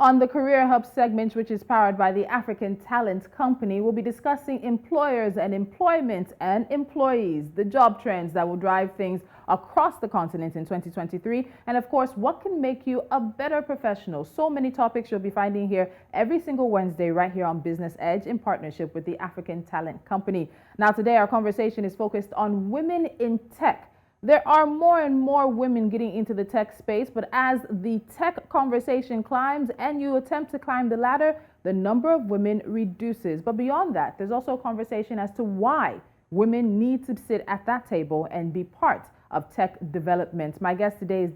On the Career Hub segment, which is powered by the African Talent Company, we'll be discussing employers and employment and employees, the job trends that will drive things across the continent in 2023, and of course, what can make you a better professional. So many topics you'll be finding here every single Wednesday right here on Business Edge in partnership with the African Talent Company. Now, today our conversation is focused on women in tech. There are more and more women getting into the tech space, but as the tech conversation climbs and you attempt to climb the ladder, the number of women reduces. But beyond that, there's also a conversation as to why women need to sit at that table and be part of tech development. My guest today is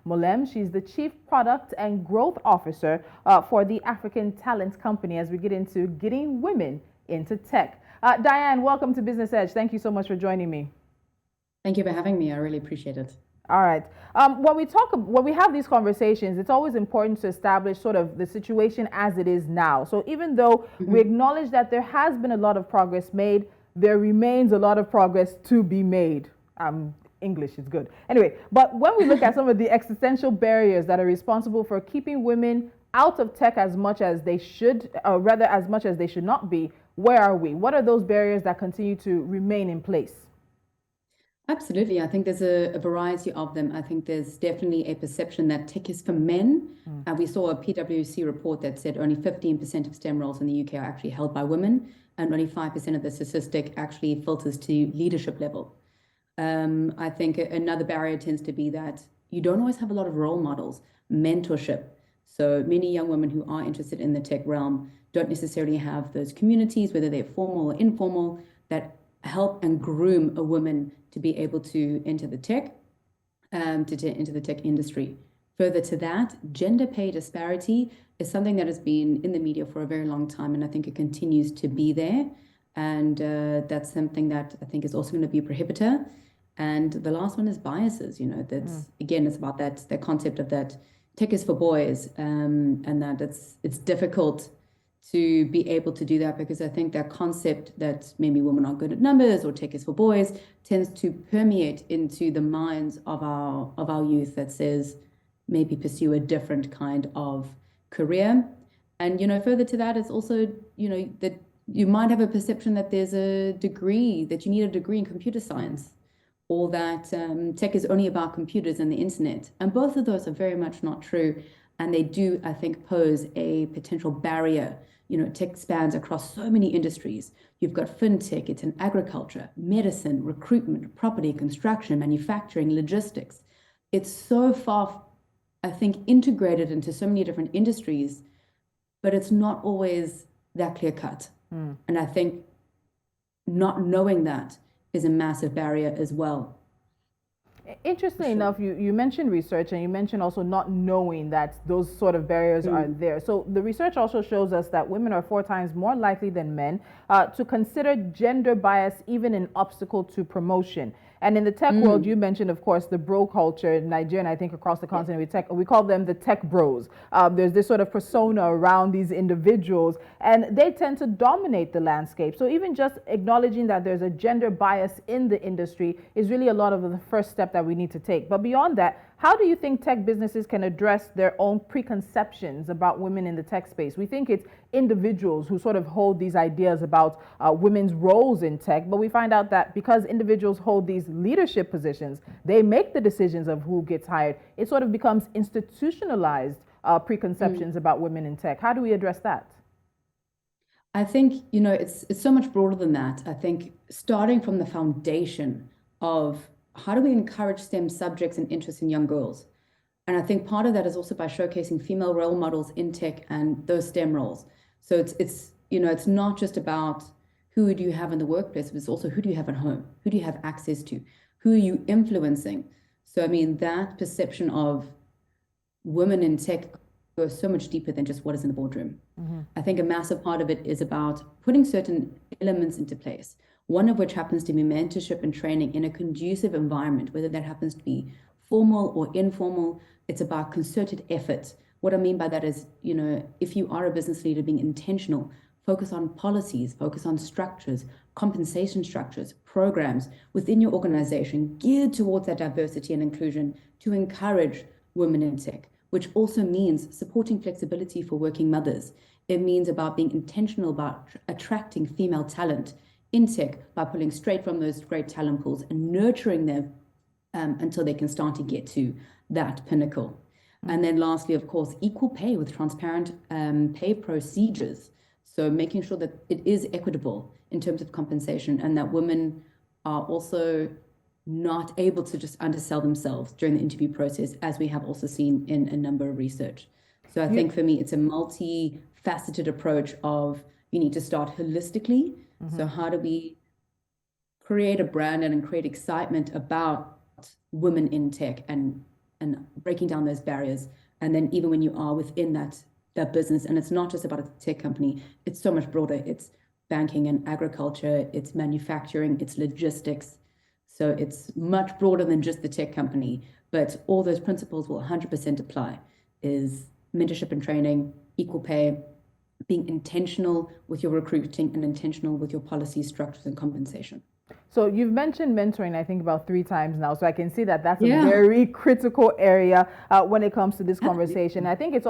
Moalem. She's the Chief Product and Growth Officer for the African Talent Company as we get into getting women into tech. Diane, welcome to Business Edge. Thank you so much for joining me. Thank you for having me. I really appreciate it. All right. When we have these conversations, it's always important to establish sort of the situation as it is now. So even though we acknowledge that there has been a lot of progress made, there remains a lot of progress to be made. English is good. Anyway, but when we look at some of the existential barriers that are responsible for keeping women out of tech as much as they should, or rather as much as they should not be, where are we? What are those barriers that continue to remain in place? Absolutely. I think there's a variety of them. I think there's definitely a perception that tech is for men. We saw a PwC report that said only 15% of STEM roles in the UK are actually held by women, and only 5% of the statistic actually filters to leadership level. I think another barrier tends to be that you don't always have a lot of role models, mentorship. So many young women who are interested in the tech realm don't necessarily have those communities, whether they're formal or informal, that help and groom a woman to be able to enter the tech, into the tech industry. Further to that, gender pay disparity is something that has been in the media for a very long time, and I think it continues to be there. And that's something that I think is also going to be a prohibitor. And the last one is biases. That's again, it's about that concept of that tech is for boys, and that it's difficult to be able to do that, because I think that concept that maybe women are good at numbers or tech is for boys tends to permeate into the minds of our youth, that says maybe pursue a different kind of career. And further to that, it's also that you might have a perception that there's a degree, that you need a degree in computer science, or that tech is only about computers and the internet. And both of those are very much not true. And they do, I think, pose a potential barrier. Tech spans across so many industries. You've got fintech, it's in agriculture, medicine, recruitment, property, construction, manufacturing, logistics. It's so far, I think, integrated into so many different industries, but it's not always that clear cut. And I think not knowing that is a massive barrier as well. Interestingly enough, you mentioned research, and you mentioned also not knowing that those sort of barriers are there. So the research also shows us that women are 4 times more likely than men to consider gender bias even an obstacle to promotion. And in the tech world, you mentioned, of course, the bro culture in Nigeria, and I think across the continent, we call them the tech bros. There's this sort of persona around these individuals, and they tend to dominate the landscape. So even just acknowledging that there's a gender bias in the industry is really a lot of the first step that we need to take. But beyond that, how do you think tech businesses can address their own preconceptions about women in the tech space? We think it's individuals who sort of hold these ideas about women's roles in tech, but we find out that because individuals hold these leadership positions, they make the decisions of who gets hired. It sort of becomes institutionalized preconceptions about women in tech. How do we address that? I think, it's so much broader than that. I think starting from the foundation of how do we encourage STEM subjects and interests in young girls? And I think part of that is also by showcasing female role models in tech and those STEM roles. So it's not just about who do you have in the workplace, but it's also who do you have at home? Who do you have access to? Who are you influencing? So, that perception of women in tech goes so much deeper than just what is in the boardroom. I think a massive part of it is about putting certain elements into place, one of which happens to be mentorship and training in a conducive environment, whether that happens to be formal or informal. It's about concerted effort. What I mean by that is, if you are a business leader, being intentional, focus on policies, focus on structures, compensation structures, programs within your organization geared towards that diversity and inclusion to encourage women in tech. which also means supporting flexibility for working mothers. It means about being intentional about attracting female talent in tech by pulling straight from those great talent pools and nurturing them until they can start to get to that pinnacle. And then lastly, of course, equal pay with transparent pay procedures. So making sure that it is equitable in terms of compensation and that women are also not able to just undersell themselves during the interview process, as we have also seen in a number of research. So I think for me, it's a multifaceted approach of you need to start holistically. So how do we create a brand and create excitement about women in tech and breaking down those barriers? And then even when you are within that business, and it's not just about a tech company, it's so much broader. It's banking and agriculture, it's manufacturing, it's logistics. So it's much broader than just the tech company, but all those principles will 100% apply, is mentorship and training, equal pay, being intentional with your recruiting and intentional with your policy structures and compensation. So you've mentioned mentoring, I think about 3 times now. So I can see that that's a very critical area when it comes to this conversation. I think it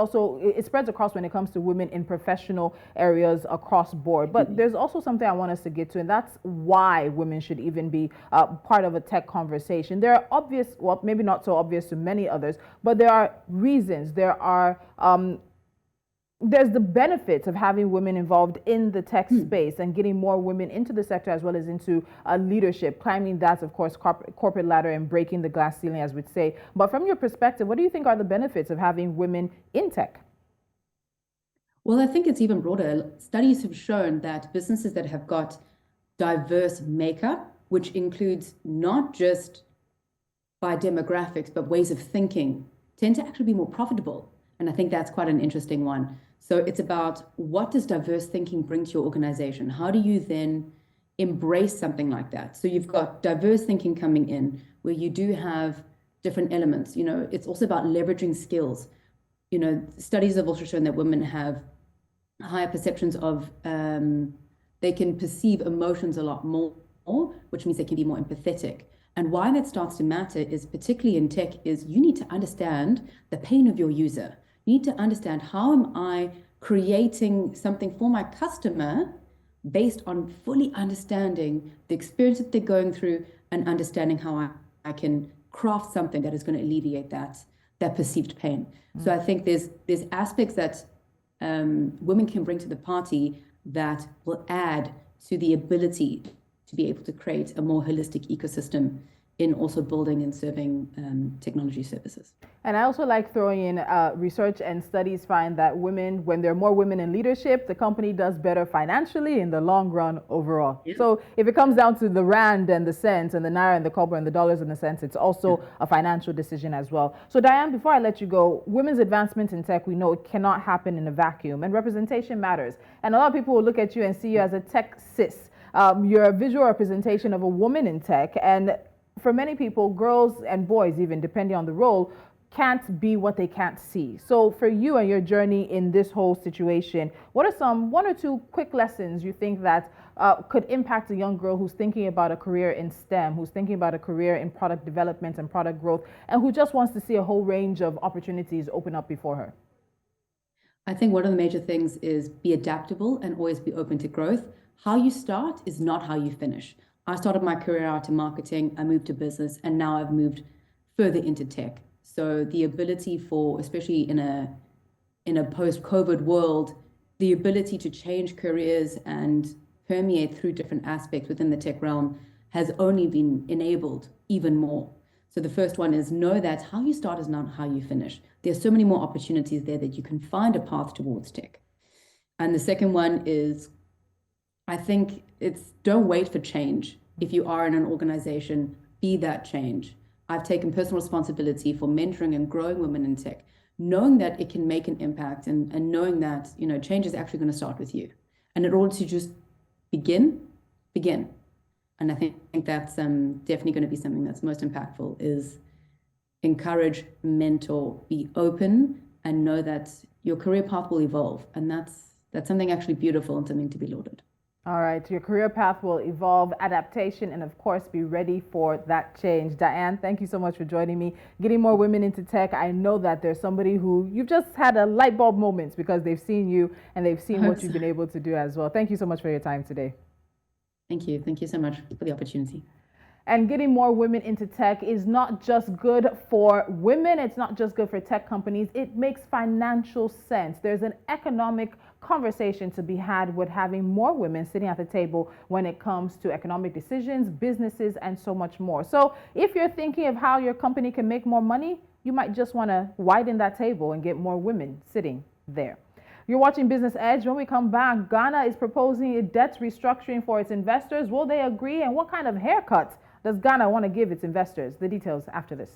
spreads across when it comes to women in professional areas across board. But there's also something I want us to get to, and that's why women should even be part of a tech conversation. There are obvious, well, maybe not so obvious to many others, but there are reasons. There's the benefits of having women involved in the tech space and getting more women into the sector as well as into leadership, climbing that, of course, corporate ladder and breaking the glass ceiling, as we'd say. But from your perspective, what do you think are the benefits of having women in tech? Well, I think it's even broader. Studies have shown that businesses that have got diverse makeup, which includes not just by demographics, but ways of thinking, tend to actually be more profitable. And I think that's quite an interesting one. So it's about, what does diverse thinking bring to your organization? How do you then embrace something like that? So you've got diverse thinking coming in where you do have different elements. It's also about leveraging skills. Studies have also shown that women have higher perceptions of, they can perceive emotions a lot more, which means they can be more empathetic. And why that starts to matter is, particularly in tech, is you need to understand the pain of your user. You need to understand, how am I creating something for my customer based on fully understanding the experience that they're going through and understanding how I can craft something that is going to alleviate that perceived pain. So I think there's aspects that women can bring to the party that will add to the ability to be able to create a more holistic ecosystem in also building and serving technology services. And I also like throwing in research and studies find that women, when there are more women in leadership, the company does better financially in the long run overall. Yeah. So if it comes down to the rand and the cents and the naira and the kobo and the dollars and the cents, it's also a financial decision as well. So Diane, before I let you go, women's advancement in tech, we know it cannot happen in a vacuum, and representation matters. And a lot of people will look at you and see you as a tech sis. You're a visual representation of a woman in tech, and for many people, girls and boys, even depending on the role, can't be what they can't see. So for you and your journey in this whole situation, what are one or two quick lessons you think that could impact a young girl who's thinking about a career in STEM, who's thinking about a career in product development and product growth, and who just wants to see a whole range of opportunities open up before her? I think one of the major things is be adaptable and always be open to growth. How you start is not how you finish. I started my career out in marketing, I moved to business, and now I've moved further into tech. So the ability for, especially in a post-COVID world, the ability to change careers and permeate through different aspects within the tech realm has only been enabled even more. So the first one is, know that how you start is not how you finish. There's so many more opportunities there that you can find a path towards tech. And the second one is, I think it's, don't wait for change. If you are in an organization, be that change. I've taken personal responsibility for mentoring and growing women in tech, knowing that it can make an impact and knowing that, change is actually going to start with you. And in order to just begin. And I think that's definitely going to be something that's most impactful, is encourage, mentor, be open, and know that your career path will evolve. And that's something actually beautiful and something to be lauded. All right, your career path will evolve, adaptation, and of course, be ready for that change. Diane, thank you so much for joining me. Getting more women into tech. I know that there's somebody who you've just had a light bulb moment because they've seen you and they've I seen hope what you've so. been able to do as well. Thank you so much for your time today. Thank you. Thank you so much for the opportunity. And getting more women into tech is not just good for women, it's not just good for tech companies, it makes financial sense. There's an economic conversation to be had with having more women sitting at the table when it comes to economic decisions, businesses, and so much more. So if you're thinking of how your company can make more money, you might just want to widen that table and get more women sitting there. You're watching Business Edge. When we come back, Ghana is proposing a debt restructuring for its investors. Will they agree? And what kind of haircut does Ghana want to give its investors? The details after this.